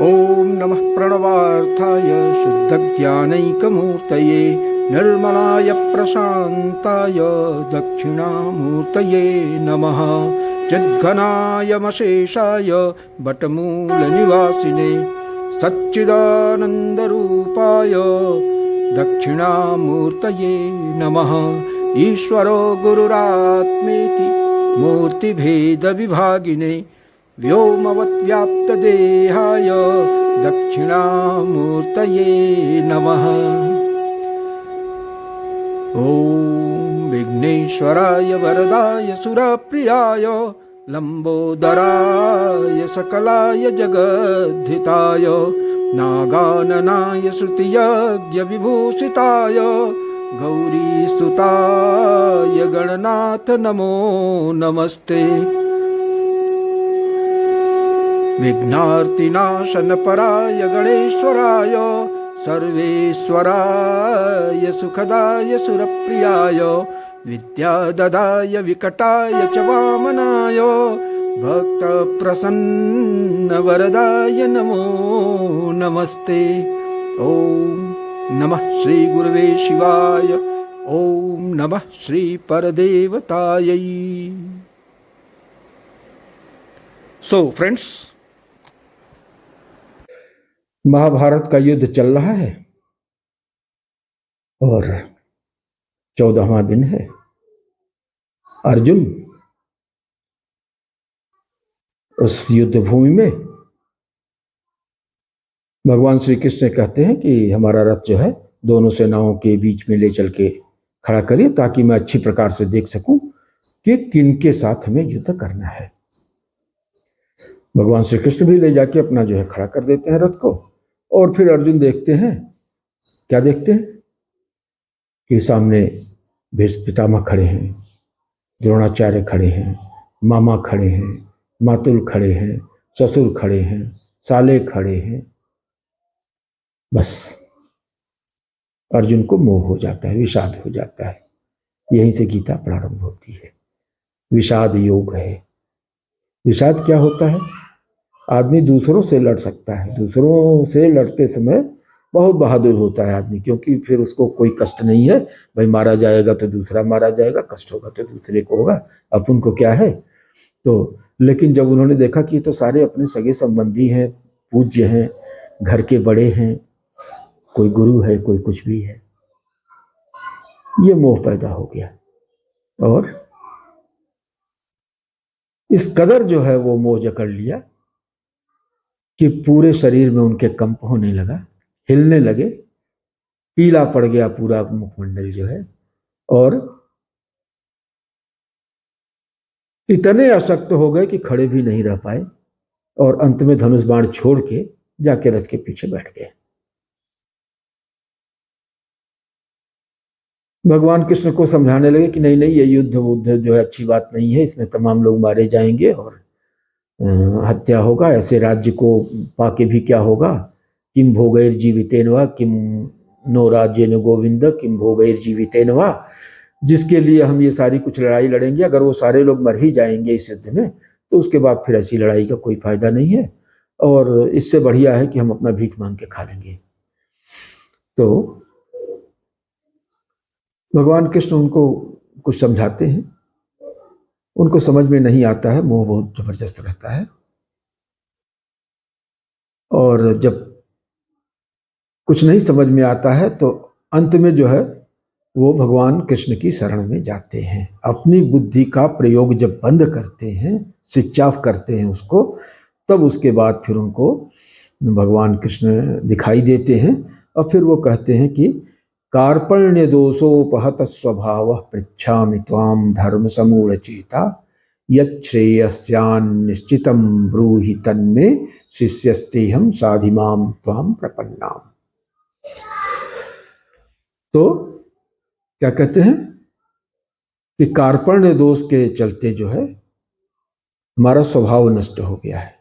ॐ नमः प्रणवार्थाय शुद्धज्ञानैकमूर्तये निर्मलाय प्रशान्ताय दक्षिणामूर्तये नमः। चिद्घनायमशेषाय वटमूलनिवासिने सच्चिदानन्दरूपाय दक्षिणामूर्तये नमः। ईश्वरो गुरुरात्मेति मूर्तिभेदविभागिने व्योमवद्व्याप्तदेहाय दक्षिणामूर्तये नमः। ॐ विघ्नेश्वराय वरदाय सुरप्रियाय लम्बोदराय सकलाय जगद्धिताय नागाननाय श्रुतियज्ञविभूषिताय गौरीसुताय गणनाथ नमो नमस्ते। विघ्नार्तिनाशनपराय गणेश्वराय सर्वेश्वराय सुखदाय सुरप्रियाय विद्याददाय विकटाय च वामनाय भक्तप्रसन्नवरदाय नमो नमस्ते। ॐ नमः श्री गुरवे शिवाय। ॐ नमः श्री परदेवतायै। सो फ्रेंड्स, महाभारत का युद्ध चल रहा है और 14वां दिन है। अर्जुन उस युद्ध भूमि में भगवान श्री कृष्ण कहते हैं कि हमारा रथ जो है दोनों सेनाओं के बीच में ले चल के खड़ा करिए ताकि मैं अच्छी प्रकार से देख सकूं कि किनके साथ हमें युद्ध करना है। भगवान श्री कृष्ण भी ले जाके अपना जो है खड़ा कर देते हैं रथ को। और फिर अर्जुन देखते हैं, क्या देखते हैं कि सामने भीष्म पितामह खड़े हैं, द्रोणाचार्य खड़े हैं, मामा खड़े हैं, मातुल खड़े हैं, ससुर खड़े हैं, साले खड़े हैं। बस अर्जुन को मोह हो जाता है, विषाद हो जाता है। यहीं से गीता प्रारंभ होती है। विषाद योग है। विषाद क्या होता है? आदमी दूसरों से लड़ सकता है, दूसरों से लड़ते समय बहुत बहादुर होता है आदमी, क्योंकि फिर उसको कोई कष्ट नहीं है। भाई मारा जाएगा तो दूसरा मारा जाएगा, कष्ट होगा तो दूसरे को होगा, अपन को क्या है। तो लेकिन जब उन्होंने देखा कि तो सारे अपने सगे संबंधी हैं, पूज्य हैं, घर के बड़े हैं, कोई गुरु है, कोई कुछ भी है, ये मोह पैदा हो गया। और इस कदर जो है वो मोह जकड़ लिया कि पूरे शरीर में उनके कंप होने लगा, हिलने लगे, पीला पड़ गया पूरा मुखमंडल जो है। और इतने अशक्त हो गए कि खड़े भी नहीं रह पाए और अंत में धनुष बाण छोड़ के जाके रथ के पीछे बैठ गए। भगवान कृष्ण को समझाने लगे कि नहीं नहीं, ये युद्ध जो है अच्छी बात नहीं है, इसमें तमाम लोग मारे जाएंगे और हत्या होगा। ऐसे राज्य को पाके भी क्या होगा? किम भोगैर्जीवितेन वा किम नो राज्येन गोविंद किम भोगैर्जीवितेन वा। जिसके लिए हम ये सारी कुछ लड़ाई लड़ेंगे, अगर वो सारे लोग मर ही जाएंगे इस युद्ध में, तो उसके बाद फिर ऐसी लड़ाई का कोई फायदा नहीं है और इससे बढ़िया है कि हम अपना भीख मांग के खा लेंगे। तो भगवान कृष्ण उनको कुछ समझाते हैं, उनको समझ में नहीं आता है, मोह बहुत जबरदस्त रहता है। और जब कुछ नहीं समझ में आता है तो अंत में जो है वो भगवान कृष्ण की शरण में जाते हैं। अपनी बुद्धि का प्रयोग जब बंद करते हैं, स्विच ऑफ करते हैं उसको, तब उसके बाद फिर उनको भगवान कृष्ण दिखाई देते हैं। और फिर वो कहते हैं कि कार्पण्य दोषोपहत स्वभाव पृच्छामि त्वाम धर्म समूढ़ चेता यच्छ्रेयस्यान्निश्चितं ब्रूहि तन्मे शिष्यस्तेहं साधिमां त्वाम प्रपन्नाम। तो क्या कहते हैं कि कार्पण्य दोष के चलते जो है हमारा स्वभाव नष्ट हो गया है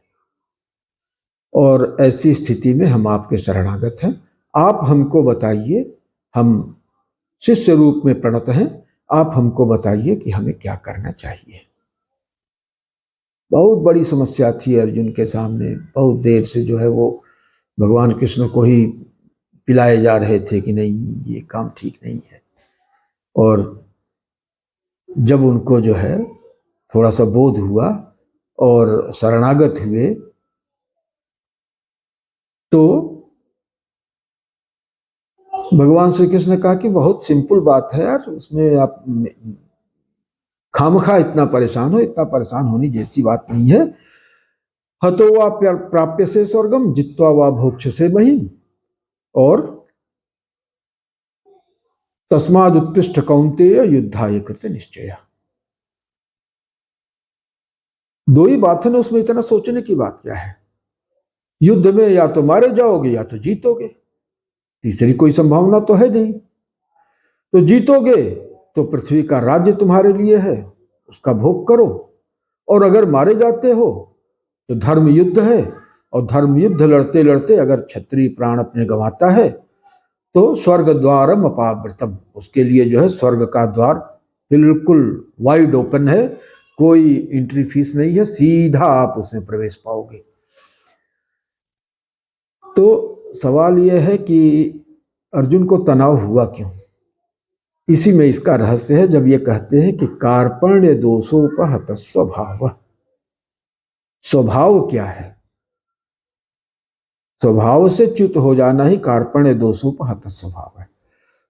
और ऐसी स्थिति में हम आपके शरणागत हैं। आप हमको बताइए, हम शिष्य रूप में प्रणत हैं, आप हमको बताइए कि हमें क्या करना चाहिए। बहुत बड़ी समस्या थी अर्जुन के सामने। बहुत देर से जो है वो भगवान कृष्ण को ही पिलाए जा रहे थे कि नहीं ये काम ठीक नहीं है। और जब उनको जो है थोड़ा सा बोध हुआ और शरणागत हुए तो भगवान श्री कृष्ण ने कहा कि बहुत सिंपल बात है यार, उसमें आप खामखा इतना परेशान हो, इतना परेशान होने जैसी बात नहीं है। हतो वा प्राप्य से स्वर्गम जित्वा वा भोक्ष से महीम, और तस्माद उत्तिष्ठ कौन्तेय युद्धाय कृते निश्चय। दो ही बात है ना, उसमें इतना सोचने की बात क्या है। युद्ध में या तो मारे जाओगे या तो जीतोगे, तीसरी कोई संभावना तो है नहीं। तो जीतोगे तो पृथ्वी का राज्य तुम्हारे लिए है, उसका भोग करो, और अगर मारे जाते हो तो धर्म युद्ध है, और धर्म युद्ध लड़ते लड़ते अगर क्षत्रिय प्राण अपने गंवाता है तो स्वर्ग द्वारम अपावृतम, उसके लिए जो है स्वर्ग का द्वार बिल्कुल वाइड ओपन है, कोई एंट्री फीस नहीं है, सीधा आप उसमें प्रवेश पाओगे। तो सवाल यह है कि अर्जुन को तनाव हुआ क्यों? इसी में इसका रहस्य है, जब ये कहते हैं कि कार्पण्य दोषोपहत स्वभाव। स्वभाव क्या है? स्वभाव से च्युत हो जाना ही कार्पण्य दोषोपहत स्वभाव है।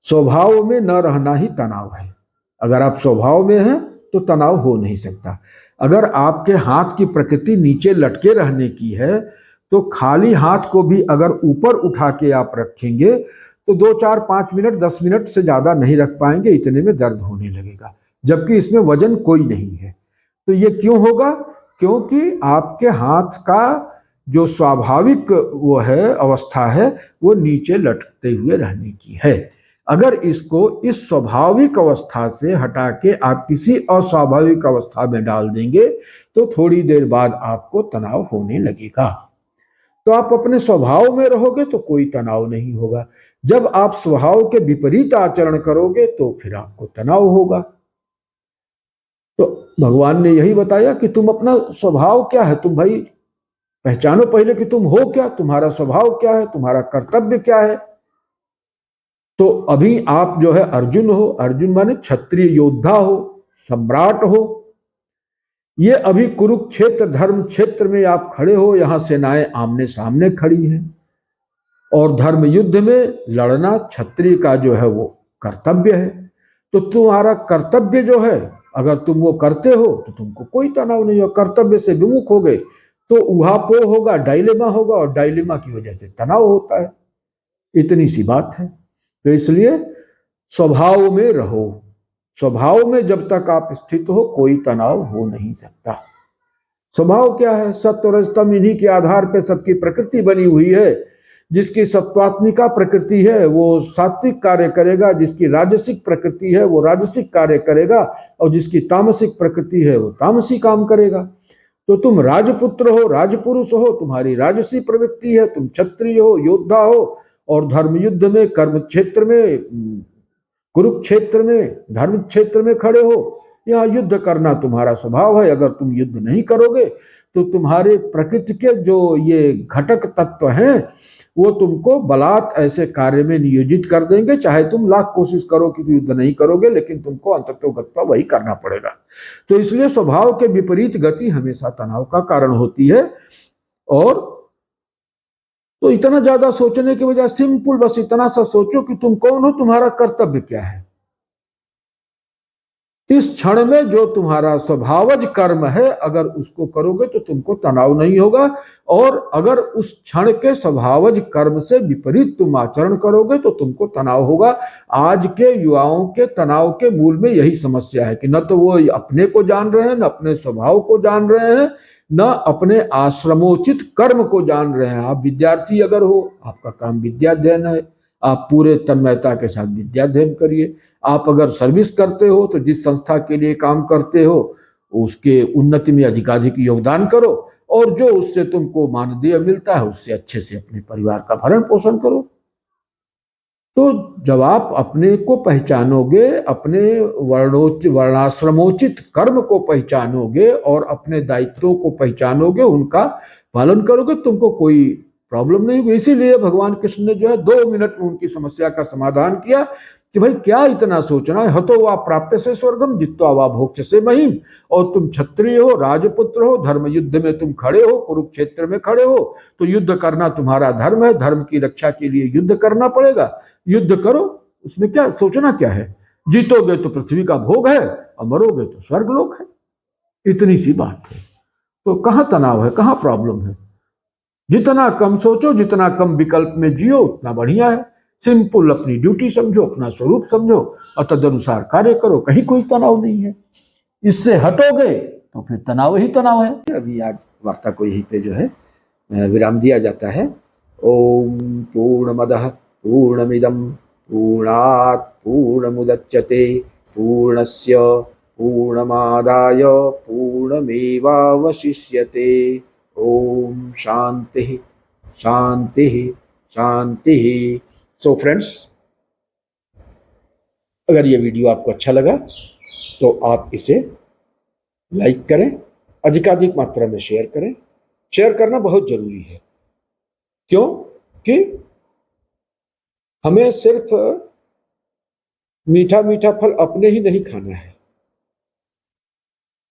स्वभाव में न रहना ही तनाव है। अगर आप स्वभाव में हैं तो तनाव हो नहीं सकता। अगर आपके हाथ की प्रकृति नीचे लटके रहने की है तो खाली हाथ को भी अगर ऊपर उठा के आप रखेंगे तो 2, 4, 5 मिनट 10 मिनट से ज्यादा नहीं रख पाएंगे, इतने में दर्द होने लगेगा, जबकि इसमें वजन कोई नहीं है। तो ये क्यों होगा? क्योंकि आपके हाथ का जो स्वाभाविक वो है अवस्था है वो नीचे लटकते हुए रहने की है। अगर इसको इस स्वाभाविक अवस्था से हटा के आप किसी अस्वाभाविक अवस्था में डाल देंगे तो थोड़ी देर बाद आपको तनाव होने लगेगा। तो आप अपने स्वभाव में रहोगे तो कोई तनाव नहीं होगा। जब आप स्वभाव के विपरीत आचरण करोगे तो फिर आपको तनाव होगा। तो भगवान ने यही बताया कि तुम अपना स्वभाव क्या है, तुम भाई पहचानो पहले कि तुम हो क्या, तुम्हारा स्वभाव क्या है, तुम्हारा कर्तव्य क्या है। तो अभी आप जो है अर्जुन हो, अर्जुन माने क्षत्रिय योद्धा हो, सम्राट हो। ये अभी कुरुक्षेत्र धर्म क्षेत्र में आप खड़े हो, यहां सेनाएं आमने सामने खड़ी हैं, और धर्म युद्ध में लड़ना क्षत्रिय का जो है वो कर्तव्य है। तो तुम्हारा कर्तव्य जो है अगर तुम वो करते हो तो तुमको कोई तनाव नहीं हो। कर्तव्य से विमुख हो गए तो उहापोह होगा, डायलेमा होगा, और डायलेमा की वजह से तनाव होता है। इतनी सी बात है। तो इसलिए स्वभाव में रहो। स्वभाव में जब तक आप स्थित हो कोई तनाव हो नहीं सकता। स्वभाव क्या है? सत्व रजतम, इन्हीं के आधार पर सबकी प्रकृति बनी हुई है। जिसकी सत्वात्मिका प्रकृति है वो सात्विक कार्य करेगा, जिसकी राजसिक प्रकृति है वो राजसिक कार्य करेगा, और जिसकी तामसिक प्रकृति है वो तामसी काम करेगा। तो तुम राजपुत्र हो, राजपुरुष हो, तुम्हारी राजसी प्रवृत्ति है, तुम क्षत्रिय हो, योद्धा हो, और धर्म युद्ध में, कर्म क्षेत्र में, कुरुक्षेत्र में, धर्म क्षेत्र में खड़े हो। यहाँ युद्ध करना तुम्हारा स्वभाव है। अगर तुम युद्ध नहीं करोगे तो तुम्हारे प्रकृति के जो ये घटक तत्व हैं वो तुमको बलात् ऐसे कार्य में नियोजित कर देंगे। चाहे तुम लाख कोशिश करो कि युद्ध नहीं करोगे, लेकिन तुमको अंततोगत्वा वही करना पड़ेगा। तो इसलिए स्वभाव के विपरीत गति हमेशा तनाव का कारण होती है। और तो इतना ज्यादा सोचने के बजाय सिंपल बस इतना सा सोचो कि तुम कौन हो, तुम्हारा कर्तव्य क्या है। इस क्षण में जो तुम्हारा स्वभावज कर्म है अगर उसको करोगे तो तुमको तनाव नहीं होगा, और अगर उस क्षण के स्वभावज कर्म से विपरीत तुम आचरण करोगे तो तुमको तनाव होगा। आज के युवाओं के तनाव के मूल में यही समस्या है कि न तो वो अपने को जान रहे हैं, न अपने स्वभाव को जान रहे हैं, न अपने आश्रमोचित कर्म को जान रहे हैं। आप विद्यार्थी अगर हो, आपका काम विद्याध्ययन है, आप पूरे तन्मयता के साथ विद्याध्ययन करिए। आप अगर सर्विस करते हो तो जिस संस्था के लिए काम करते हो उसके उन्नति में अधिकाधिक योगदान करो, और जो उससे तुमको मानदेय मिलता है उससे अच्छे से अपने परिवार का भरण पोषण करो। तो जब आप अपने को पहचानोगे, अपने वर्णाश्रमोचित कर्म को पहचानोगे और अपने दायित्वों को पहचानोगे, उनका पालन करोगे, तुमको कोई प्रॉब्लम नहीं हुई। इसीलिए भगवान कृष्ण ने जो है 2 मिनट में उनकी समस्या का समाधान किया कि भाई क्या इतना सोचना है, हतो वा प्राप्य से स्वर्गम जित्वा वा भोक्ष से महिम। और तुम क्षत्रिय हो, राजपुत्र हो, धर्म युद्ध में तुम खड़े हो, कुरुक्षेत्र में खड़े हो, तो युद्ध करना तुम्हारा धर्म है, धर्म की रक्षा के लिए युद्ध करना पड़ेगा, युद्ध करो, उसमें क्या सोचना क्या है। जीतोगे तो पृथ्वी का भोग है और मरोगे तो स्वर्गलोक है, इतनी सी बात है। तो कहाँ तनाव है, कहाँ प्रॉब्लम है। जितना कम सोचो, जितना कम विकल्प में जियो उतना बढ़िया है। सिंपल अपनी ड्यूटी समझो, अपना स्वरूप समझो और तदनुसार कार्य करो, कहीं कोई तनाव नहीं है। इससे हटोगे तो फिर तनाव ही तनाव है। अभी आज वार्ता को यहीं पे जो है विराम दिया जाता है। ओम पूर्णमदः पूर्णमिदं पूर्णात् पूर्णमुदच्यते पूर्णस्य पूर्णमादाय पूर्णमेवावशिष्यते। ओम शांति शांति शांति। सो फ्रेंड्स, अगर ये वीडियो आपको अच्छा लगा तो आप इसे लाइक करें, अधिकाधिक मात्रा में शेयर करें। शेयर करना बहुत जरूरी है। क्यों कि हमें सिर्फ मीठा मीठा फल अपने ही नहीं खाना है,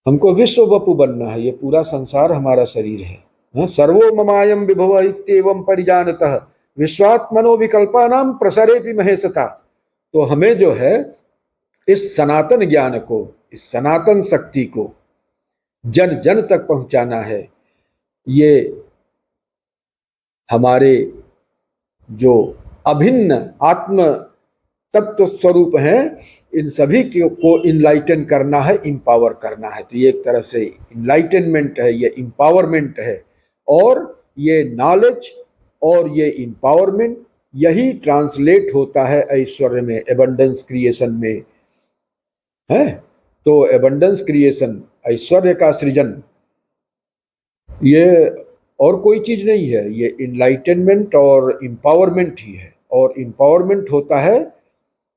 हमको विश्व वपु बनना है। ये पूरा संसार हमारा शरीर है। सर्वो ममायम विभव इत्येवं परिजानतः विश्वात्मनो विकल्पानाम प्रसरेपि महेशता। तो हमें जो है इस सनातन ज्ञान को, इस सनातन शक्ति को जन जन तक पहुंचाना है। ये हमारे जो अभिन्न आत्म तत्व स्वरूप हैं, इन सभी को इनलाइटन करना है, इंपावर करना है। तो ये एक तरह से इनलाइटनमेंट है, ये इंपावरमेंट है। और ये नॉलेज और ये इंपावरमेंट यही ट्रांसलेट होता है ऐश्वर्य में, एबंडेंस क्रिएशन में है। तो एबंडेंस क्रिएशन, ऐश्वर्य का सृजन, ये और कोई चीज नहीं है, ये इनलाइटनमेंट और इंपावरमेंट ही है। और इंपावरमेंट होता है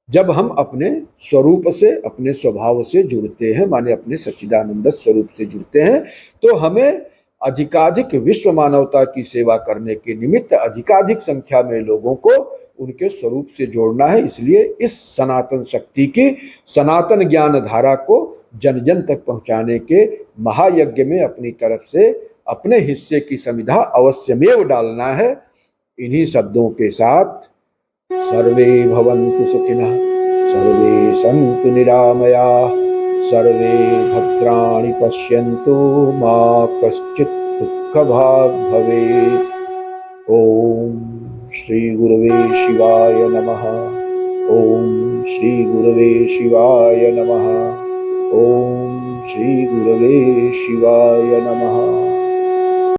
जब हम अपने स्वरूप से, अपने स्वभाव से जुड़ते हैं, माने अपने सच्चिदानंद स्वरूप से जुड़ते हैं। तो हमें अधिकाधिक विश्व मानवता की सेवा करने के निमित्त अधिकाधिक संख्या में लोगों को उनके स्वरूप से जोड़ना है। इसलिए इस सनातन शक्ति की, सनातन ज्ञान धारा को जन जन तक पहुंचाने के महायज्ञ में अपनी तरफ से अपने हिस्से की समिधा अवश्यमेव डालना है। इन्हीं शब्दों के साथ सर्वे भवन्तु सुखिनः, सर्वे सन्तु निरामयाः, सर्वे भद्राणि पश्यन्तु मा कश्चित् दुःखभाग् भवेत्। ओम श्री गुरवे शिवाय नमः। ओम श्री गुरवे शिवाय नमः। ओम श्री गुरवे शिवाय नमः।